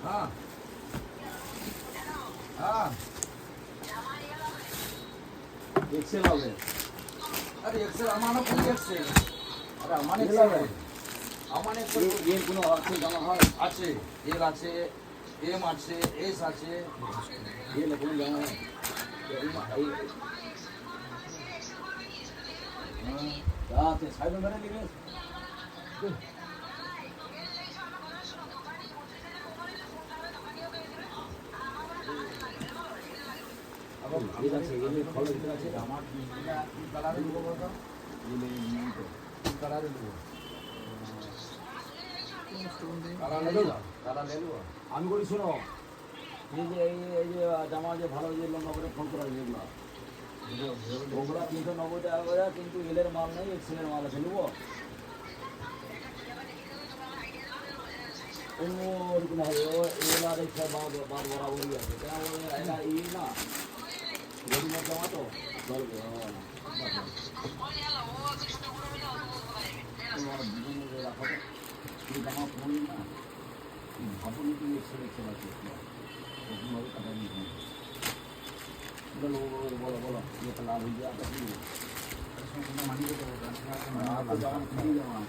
হ্যাঁ হ্যাঁ এক্সেল হবে। আরে এক্সেল আমারও কোন এক্সেল আরে আমার এক্সেল এক্সেল হবে। আমার এক্সেল এর কোনো আছে জানা হয়? আছে এল আছে এম আছে এস আছে এর কোনো জানা হয়? আছে সাইডে মেরে দিবে। আবার এর আছে এর ফলো দিতে আছে। আমার কি কালারে দেবো বলতো কি কালারে দেবো কালার নেবো কালার নেবো আমি বলি শোনো, এই যে জামা যে ভালো যে লম্বা করে ফোন করা যেগুলো ওগুলো 390 টাকা করে, কিন্তু এলের মাল নেই, এক্সেলের মাল আছে, নেবো? ওরকম হবে, এল আর এক্সেল বরাবরই আছে, কেন এটা এই না রেডিমেড জামা তো চলবে। রাখো তুমি জামা পড়ি না, ভাবুন তুমি এক্সেল আছে ওরকমভাবে কাটা নিয়ে বলো বলো বলো এটা লাভ হয়ে যায়। মানিয়ে দেবো জামা